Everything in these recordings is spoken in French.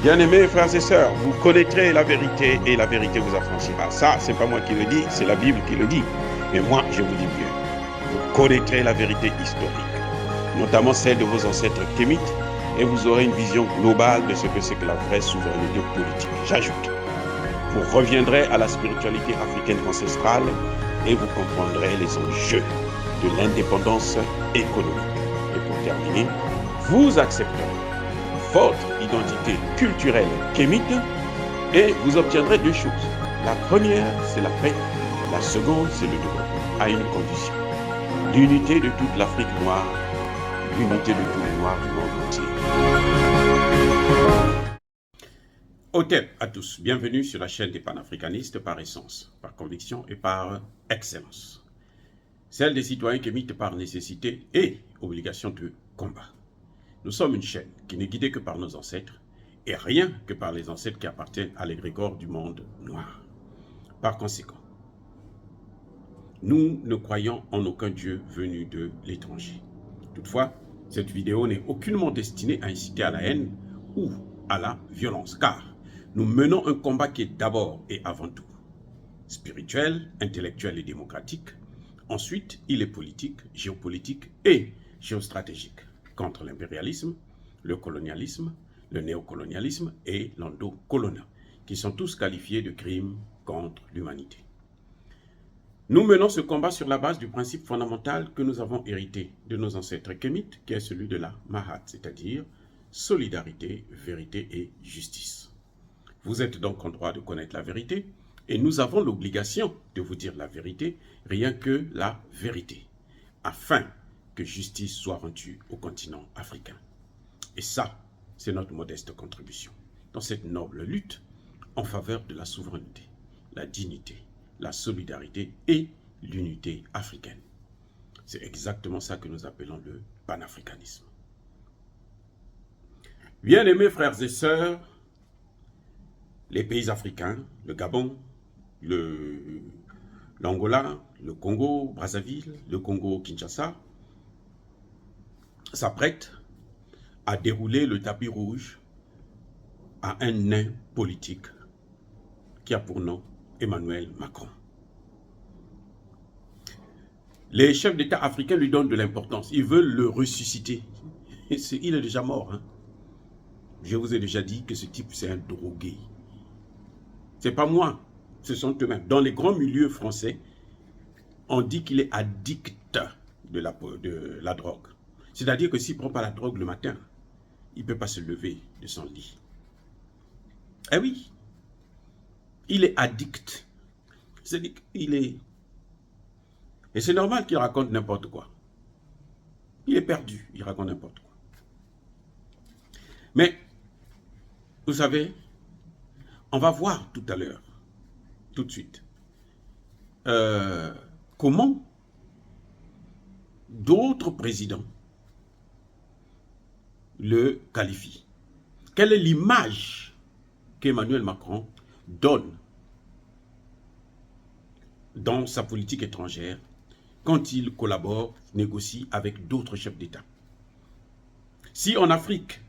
Bien-aimés frères et sœurs, vous connaîtrez la vérité et la vérité vous affranchira. Ça, c'est pas moi qui le dis, c'est la Bible qui le dit. Mais moi, je vous dis mieux. Vous connaîtrez la vérité historique, notamment celle de vos ancêtres kémites, et vous aurez une vision globale de ce que c'est que la vraie souveraineté politique. J'ajoute, vous reviendrez à la spiritualité africaine ancestrale et vous comprendrez les enjeux de l'indépendance économique. Et pour terminer, vous accepterez votre identité culturelle kémite et vous obtiendrez deux choses. La première, c'est la paix. La seconde, c'est le développement, à une condition. L'unité de toute l'Afrique noire, l'unité de tous les Noirs du monde entier. Hotep à tous, bienvenue sur la chaîne des panafricanistes par essence, par conviction et par excellence. Celle des citoyens kémites par nécessité et obligation de combat. Nous sommes une chaîne qui n'est guidée que par nos ancêtres et rien que par les ancêtres qui appartiennent à l'égrégore du monde noir. Par conséquent, nous ne croyons en aucun Dieu venu de l'étranger. Toutefois, cette vidéo n'est aucunement destinée à inciter à la haine ou à la violence, car nous menons un combat qui est d'abord et avant tout spirituel, intellectuel et démocratique. Ensuite, il est politique, géopolitique et géostratégique contre l'impérialisme, le colonialisme, le néocolonialisme et l'endocolonial, qui sont tous qualifiés de crimes contre l'humanité. Nous menons ce combat sur la base du principe fondamental que nous avons hérité de nos ancêtres kémites, qui est celui de la Mahat, c'est-à-dire solidarité, vérité et justice. Vous êtes donc en droit de connaître la vérité, et nous avons l'obligation de vous dire la vérité, rien que la vérité, afin que justice soit rendue au continent africain. Et ça, c'est notre modeste contribution dans cette noble lutte en faveur de la souveraineté, la dignité, la solidarité et l'unité africaine. C'est exactement ça que nous appelons le panafricanisme. Bien-aimés frères et sœurs, les pays africains, le Gabon, l'Angola, le Congo, Brazzaville, le Congo, Kinshasa, s'apprête à dérouler le tapis rouge à un nain politique qui a pour nom Emmanuel Macron. Les chefs d'État africains lui donnent de l'importance. Ils veulent le ressusciter. Il est déjà mort. Hein? Je vous ai déjà dit que ce type, c'est un drogué. Ce n'est pas moi, ce sont eux-mêmes. Dans les grands milieux français, on dit qu'il est addict de la drogue. C'est-à-dire que s'il ne prend pas la drogue le matin, il ne peut pas se lever de son lit. Eh oui, il est addict. C'est-à-dire qu'il est... Et c'est normal qu'il raconte n'importe quoi. Il est perdu, il raconte n'importe quoi. Mais, vous savez, on va voir tout à l'heure, tout de suite, comment d'autres présidents le qualifient. Quelle est l'image qu'Emmanuel Macron donne dans sa politique étrangère quand il collabore, négocie avec d'autres chefs d'État? Si en Afrique,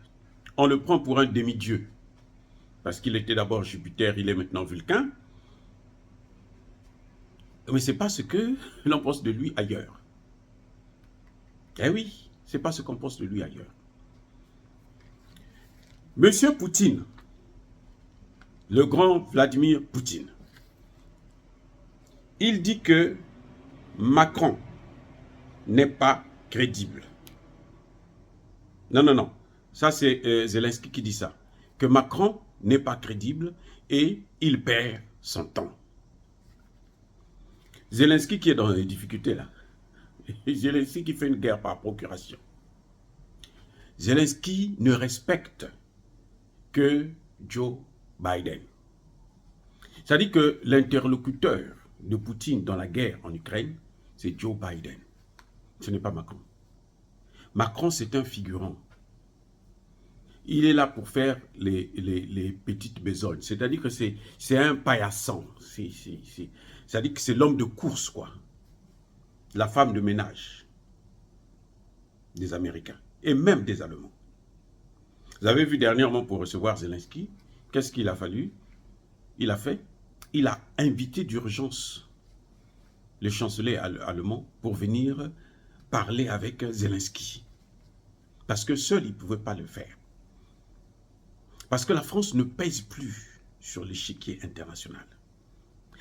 on le prend pour un demi-dieu, parce qu'il était d'abord Jupiter, il est maintenant Vulcain, mais ce n'est pas ce que l'on pense de lui ailleurs. Eh oui, ce n'est pas ce qu'on pense de lui ailleurs. Monsieur Poutine, le grand Vladimir Poutine, il dit que Macron n'est pas crédible. Non, non, non. Ça, c'est Zelensky qui dit ça. Que Macron n'est pas crédible et il perd son temps. Zelensky qui est dans les difficultés là. Zelensky qui fait une guerre par procuration. Zelensky ne respecte que Joe Biden. C'est-à-dire que l'interlocuteur de Poutine dans la guerre en Ukraine, c'est Joe Biden. Ce n'est pas Macron. Macron, c'est un figurant. Il est là pour faire les petites besognes. C'est-à-dire que c'est un paillasson. C'est-à-dire que c'est l'homme de course, quoi. La femme de ménage des Américains et même des Allemands. Vous avez vu dernièrement pour recevoir Zelensky, qu'est-ce qu'il a fallu? Il a fait, il a invité d'urgence le chancelier allemand pour venir parler avec Zelensky. Parce que seul, il ne pouvait pas le faire. Parce que la France ne pèse plus sur l'échiquier international.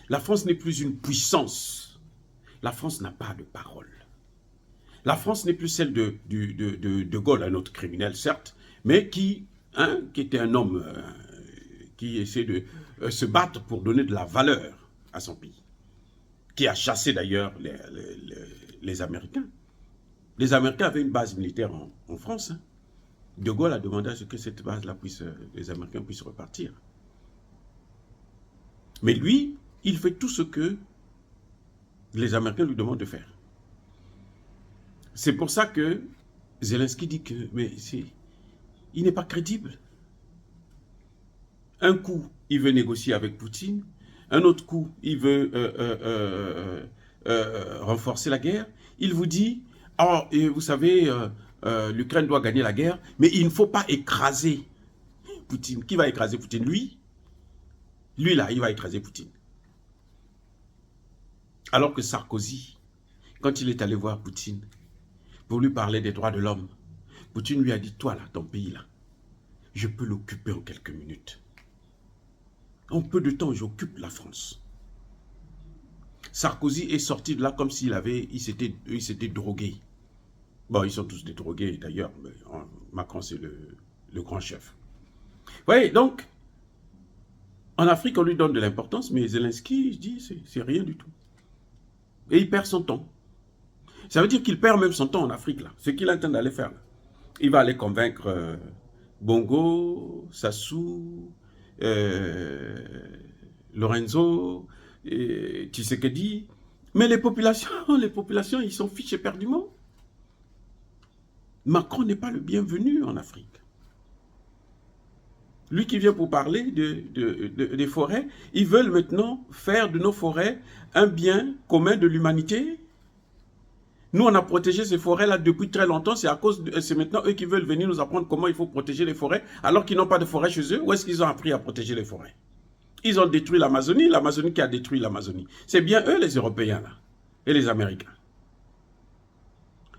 La France n'est plus une puissance. La France n'a pas de parole. La France n'est plus celle de Gaulle, un autre criminel, certes, mais qui était un homme qui essaie de se battre pour donner de la valeur à son pays. Qui a chassé d'ailleurs les Américains. Les Américains avaient une base militaire en France. Hein. De Gaulle a demandé à ce que cette base-là les Américains puissent repartir. Mais lui, il fait tout ce que les Américains lui demandent de faire. C'est pour ça que Zelensky dit que il n'est pas crédible. Un coup, il veut négocier avec Poutine. Un autre coup, il veut renforcer la guerre. Il vous dit, oh, vous savez, l'Ukraine doit gagner la guerre, mais il ne faut pas écraser Poutine. Qui va écraser Poutine? Lui. Lui, là, il va écraser Poutine. Alors que Sarkozy, quand il est allé voir Poutine, pour lui parler des droits de l'homme, Poutine lui a dit, toi, là, ton pays, là, je peux l'occuper en quelques minutes. En peu de temps, j'occupe la France. Sarkozy est sorti de là comme s'il s'était drogué. Bon, ils sont tous des drogués d'ailleurs, mais Macron c'est le grand chef. Vous voyez, donc, en Afrique, on lui donne de l'importance, mais Zelensky, je dis, c'est rien du tout. Et il perd son temps. Ça veut dire qu'il perd même son temps en Afrique, là. Ce qu'il est en train d'aller faire, là. Il va aller convaincre Bongo, Sassou, Lorenzo, Tshisekedi. Mais les populations, ils s'en fichent éperdument. Macron n'est pas le bienvenu en Afrique. Lui qui vient pour parler des forêts, ils veulent maintenant faire de nos forêts un bien commun de l'humanité. Nous, on a protégé ces forêts-là depuis très longtemps. C'est maintenant eux qui veulent venir nous apprendre comment il faut protéger les forêts, alors qu'ils n'ont pas de forêt chez eux. Où est-ce qu'ils ont appris à protéger les forêts? Ils ont détruit l'Amazonie qui a détruit l'Amazonie. C'est bien eux, les Européens, là, et les Américains.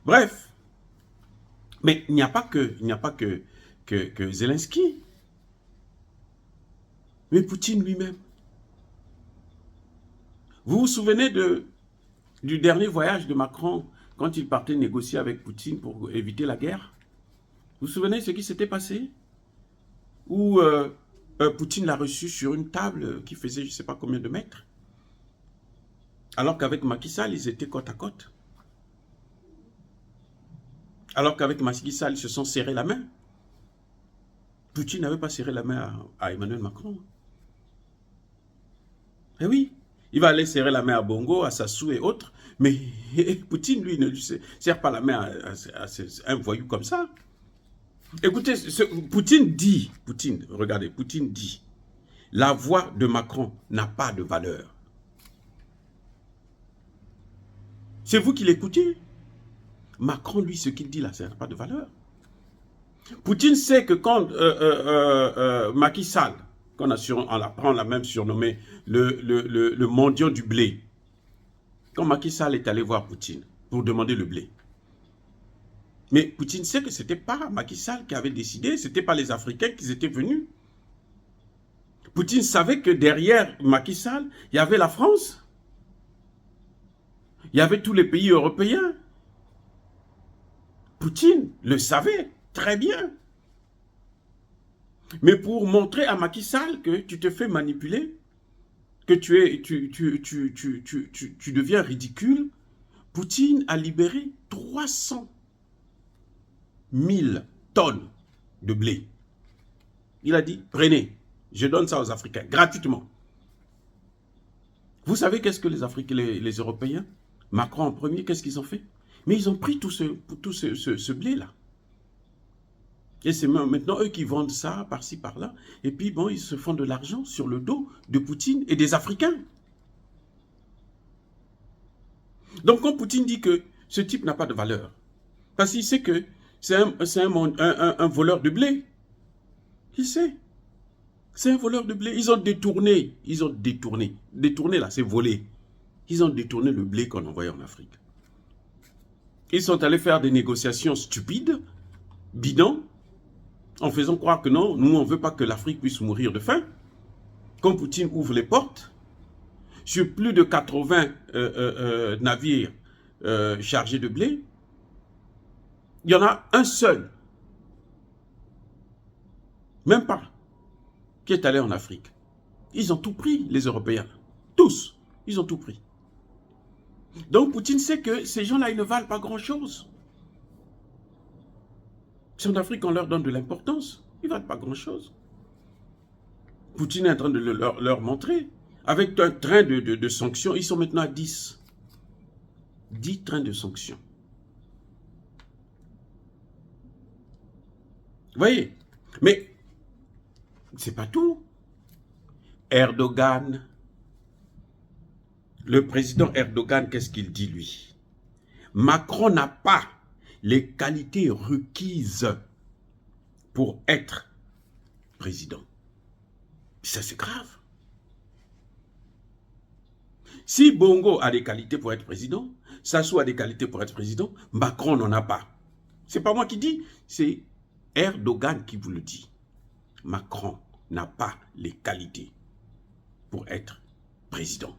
Bref. Mais il n'y a pas que Zelensky. Mais Poutine lui-même. Vous vous souvenez du dernier voyage de Macron quand il partait négocier avec Poutine pour éviter la guerre? Vous vous souvenez ce qui s'était passé? Où Poutine l'a reçu sur une table qui faisait je ne sais pas combien de mètres. Alors qu'avec Macky Sall, ils étaient côte à côte. Alors qu'avec Macky Sall, ils se sont serrés la main. Poutine n'avait pas serré la main à Emmanuel Macron. Eh oui, il va aller serrer la main à Bongo, à Sassou et autres, mais Poutine, lui, ne lui serre pas la main à un voyou comme ça. Écoutez, regardez, Poutine dit, la voix de Macron n'a pas de valeur. C'est vous qui l'écoutez. Macron, lui, ce qu'il dit là, ça n'a pas de valeur. Poutine sait que quand Macky Sall, on l'a même surnommé le mendiant du blé, quand Macky Sall est allé voir Poutine pour demander le blé, mais Poutine sait que ce n'était pas Macky Sall qui avait décidé, ce n'était pas les Africains qui étaient venus. Poutine savait que derrière Macky Sall, il y avait la France, il y avait tous les pays européens. Poutine le savait très bien. Mais pour montrer à Macky Sall que tu te fais manipuler, que tu deviens ridicule, Poutine a libéré 300 000 tonnes de blé. Il a dit, prenez, je donne ça aux Africains, gratuitement. Vous savez qu'est-ce que les Africains, les Européens, Macron en premier, qu'est-ce qu'ils ont fait? Mais ils ont pris tout ce blé-là. Et c'est maintenant eux qui vendent ça par-ci, par-là. Et puis, bon, ils se font de l'argent sur le dos de Poutine et des Africains. Donc, quand Poutine dit que ce type n'a pas de valeur, parce qu'il sait que c'est un voleur de blé. Il sait. C'est un voleur de blé. Ils ont détourné. Détourné là, c'est volé. Ils ont détourné le blé qu'on envoyait en Afrique. Ils sont allés faire des négociations stupides, bidons, en faisant croire que non, nous on ne veut pas que l'Afrique puisse mourir de faim. Quand Poutine ouvre les portes, sur plus de 80 navires chargés de blé, il y en a un seul, même pas, qui est allé en Afrique. Ils ont tout pris, les Européens. Tous, ils ont tout pris. Donc Poutine sait que ces gens-là, ils ne valent pas grand-chose. Si en Afrique, on leur donne de l'importance, ils ne valent pas grand-chose. Poutine est en train de leur montrer. Avec un train de sanctions, ils sont maintenant à 10. 10 trains de sanctions. Vous voyez? Mais c'est pas tout. Erdogan, le président Erdogan, qu'est-ce qu'il dit lui? Macron n'a pas les qualités requises pour être président. Ça, c'est grave. Si Bongo a des qualités pour être président, Sassou a des qualités pour être président, Macron n'en a pas. C'est pas moi qui dis, c'est Erdogan qui vous le dit. Macron n'a pas les qualités pour être président.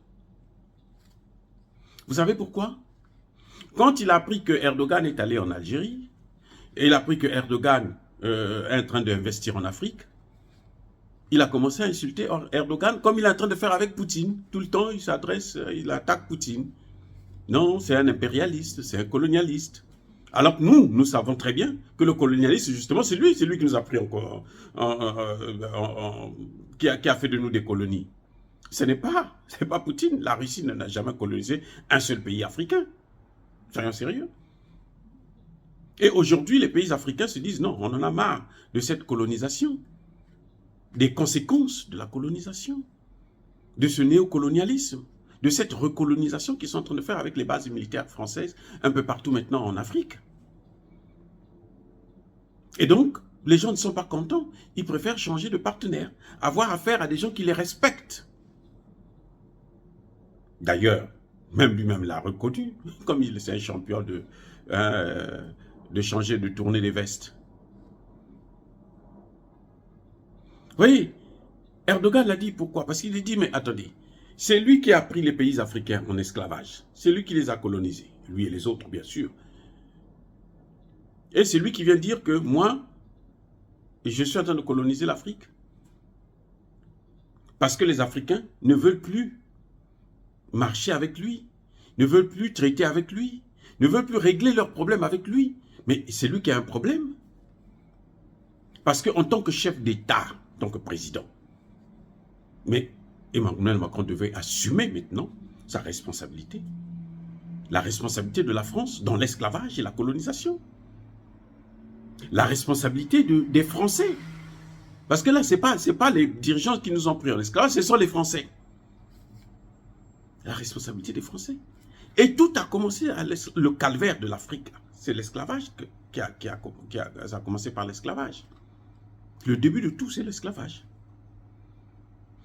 Vous savez pourquoi? Quand il a appris que Erdogan est allé en Algérie, et il a appris que Erdogan est en train d'investir en Afrique, il a commencé à insulter Erdogan comme il est en train de faire avec Poutine. Tout le temps, il s'adresse, il attaque Poutine. Non, c'est un impérialiste, c'est un colonialiste. Alors que nous savons très bien que le colonialiste, justement, c'est lui qui nous a pris encore, qui a fait de nous des colonies. Ce n'est pas Poutine. La Russie n'a jamais colonisé un seul pays africain. Soyons sérieux. Et aujourd'hui, les pays africains se disent, non, on en a marre de cette colonisation, des conséquences de la colonisation, de ce néocolonialisme, de cette recolonisation qu'ils sont en train de faire avec les bases militaires françaises un peu partout maintenant en Afrique. Et donc, les gens ne sont pas contents. Ils préfèrent changer de partenaire, avoir affaire à des gens qui les respectent. D'ailleurs, même lui-même l'a reconnu, comme il est un champion de changer, de tourner les vestes. Vous voyez, Erdogan l'a dit, pourquoi? Parce qu'il a dit, mais attendez, c'est lui qui a pris les pays africains en esclavage. C'est lui qui les a colonisés. Lui et les autres, bien sûr. Et c'est lui qui vient dire que moi, je suis en train de coloniser l'Afrique. Parce que les Africains ne veulent plus marcher avec lui, ne veulent plus traiter avec lui, ne veulent plus régler leurs problèmes avec lui. Mais c'est lui qui a un problème. Parce qu'en tant que chef d'État, en tant que président, mais Emmanuel Macron devait assumer maintenant sa responsabilité. La responsabilité de la France dans l'esclavage et la colonisation. La responsabilité des Français. Parce que là, ce n'est pas les dirigeants qui nous ont pris en esclavage, ce sont les Français. La responsabilité des Français. Et tout a commencé, le calvaire de l'Afrique. C'est l'esclavage ça a commencé par l'esclavage. Le début de tout, c'est l'esclavage.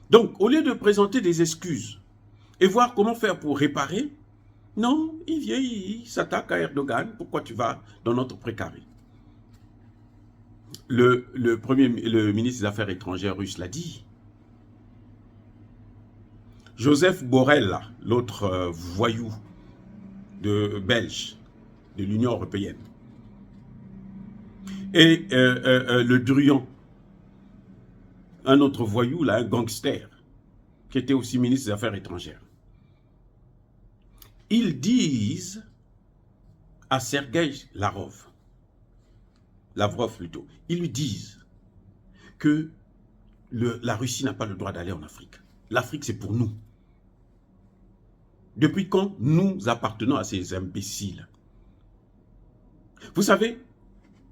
Donc, au lieu de présenter des excuses et voir comment faire pour réparer, non, il vient, il s'attaque à Erdogan. Pourquoi tu vas dans notre précaré? Le ministre des Affaires étrangères russe l'a dit. Joseph Borrell, l'autre voyou belge de l'Union européenne, et le Druyon, un autre voyou, là, un gangster, qui était aussi ministre des Affaires étrangères. Ils disent à Sergueï Lavrov plutôt, ils lui disent que la Russie n'a pas le droit d'aller en Afrique. L'Afrique, c'est pour nous. Depuis quand nous appartenons à ces imbéciles? Vous savez,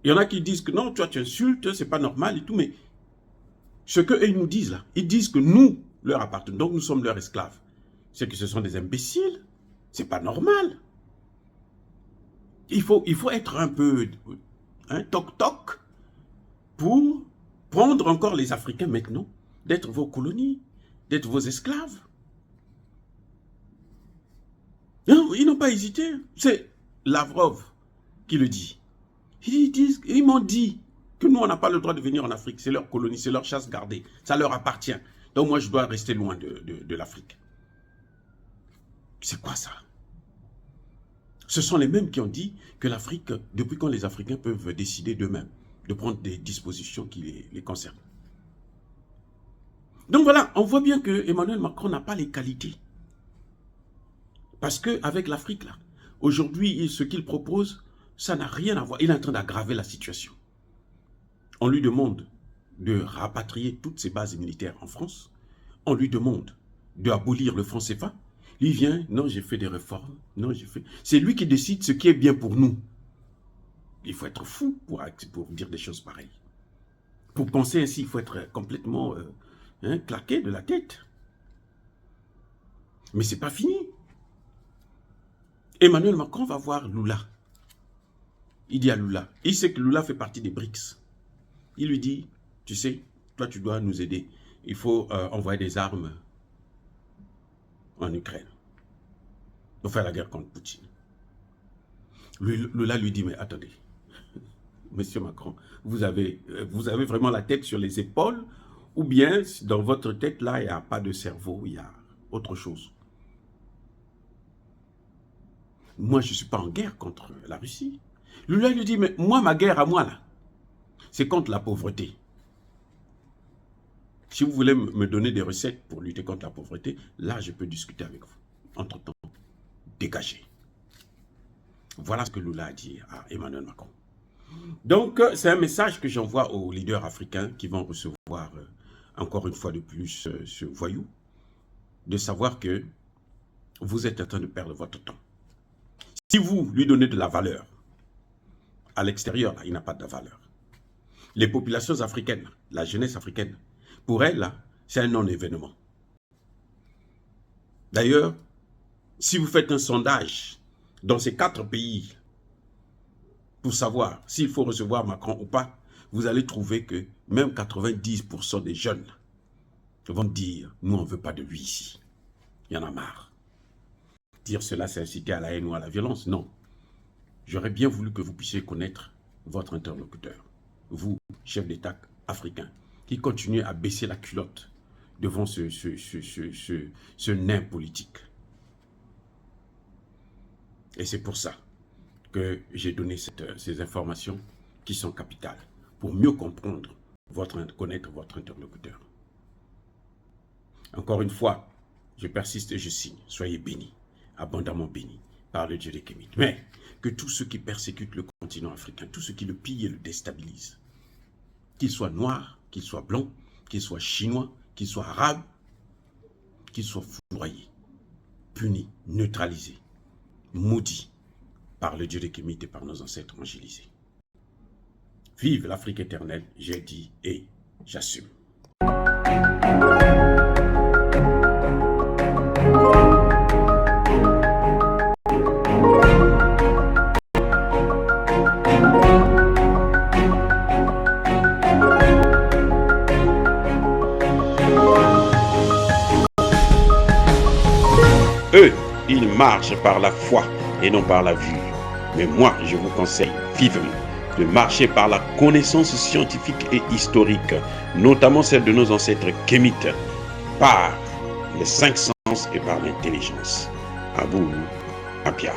il y en a qui disent que non, toi tu insultes, c'est pas normal et tout, mais ce qu'eux nous disent là, ils disent que nous leur appartenons, donc nous sommes leurs esclaves. C'est que ce sont des imbéciles, c'est pas normal. Il faut être un peu toc-toc pour prendre encore les Africains maintenant, d'être vos colonies, d'être vos esclaves. Non, ils n'ont pas hésité. C'est Lavrov qui le dit. Ils m'ont dit que nous, on n'a pas le droit de venir en Afrique. C'est leur colonie, c'est leur chasse gardée. Ça leur appartient. Donc moi, je dois rester loin de l'Afrique. C'est quoi ça? Ce sont les mêmes qui ont dit que l'Afrique, depuis quand les Africains peuvent décider d'eux-mêmes, de prendre des dispositions qui les concernent. Donc voilà, on voit bien que Emmanuel Macron n'a pas les qualités. Parce qu'avec l'Afrique, là, aujourd'hui, ce qu'il propose, ça n'a rien à voir. Il est en train d'aggraver la situation. On lui demande de rapatrier toutes ses bases militaires en France. On lui demande d'abolir le franc CFA. Lui vient, non, j'ai fait des réformes. Non, j'ai fait. C'est lui qui décide ce qui est bien pour nous. Il faut être fou pour dire des choses pareilles. Pour penser ainsi, il faut être complètement claqué de la tête. Mais c'est pas fini. Emmanuel Macron va voir Lula. Il dit à Lula, il sait que Lula fait partie des BRICS. Il lui dit, tu sais, toi tu dois nous aider. Il faut envoyer des armes en Ukraine pour faire la guerre contre Poutine. Lula lui dit, mais attendez, Monsieur Macron, vous avez vraiment la tête sur les épaules ou bien dans votre tête là, il n'y a pas de cerveau, il y a autre chose. Moi, je ne suis pas en guerre contre la Russie. Lula lui dit, mais moi, ma guerre à moi là, c'est contre la pauvreté. Si vous voulez me donner des recettes pour lutter contre la pauvreté, là, je peux discuter avec vous. Entre-temps, dégagez. Voilà ce que Lula a dit à Emmanuel Macron. Donc, c'est un message que j'envoie aux leaders africains qui vont recevoir encore une fois de plus ce voyou, de savoir que vous êtes en train de perdre votre temps. Si vous lui donnez de la valeur, à l'extérieur, il n'a pas de valeur. Les populations africaines, la jeunesse africaine, pour elle, c'est un non-événement. D'ailleurs, si vous faites un sondage dans ces 4 pays pour savoir s'il faut recevoir Macron ou pas, vous allez trouver que même 90% des jeunes vont dire « Nous, on ne veut pas de lui ici. Il y en a marre. » Dire cela, c'est inciter à la haine ou à la violence. Non. J'aurais bien voulu que vous puissiez connaître votre interlocuteur. Vous, chef d'État africain, qui continuez à baisser la culotte devant ce nain politique. Et c'est pour ça que j'ai donné ces informations qui sont capitales, pour mieux comprendre, connaître votre interlocuteur. Encore une fois, je persiste et je signe. Soyez bénis, abondamment bénis par le Dieu des Kémites. Mais que tous ceux qui persécutent le continent africain, tous ceux qui le pillent et le déstabilisent, qu'ils soient noirs, qu'ils soient blancs, qu'ils soient chinois, qu'ils soient arabes, qu'ils soient foudroyés, punis, neutralisés, maudits par le Dieu des Kémites et par nos ancêtres angélisés. Vive l'Afrique éternelle, j'ai dit et j'assume. Eux, ils marchent par la foi et non par la vue. Mais moi, je vous conseille vivement de marcher par la connaissance scientifique et historique, notamment celle de nos ancêtres kémites, par les 5 sens et par l'intelligence. Abou Apia.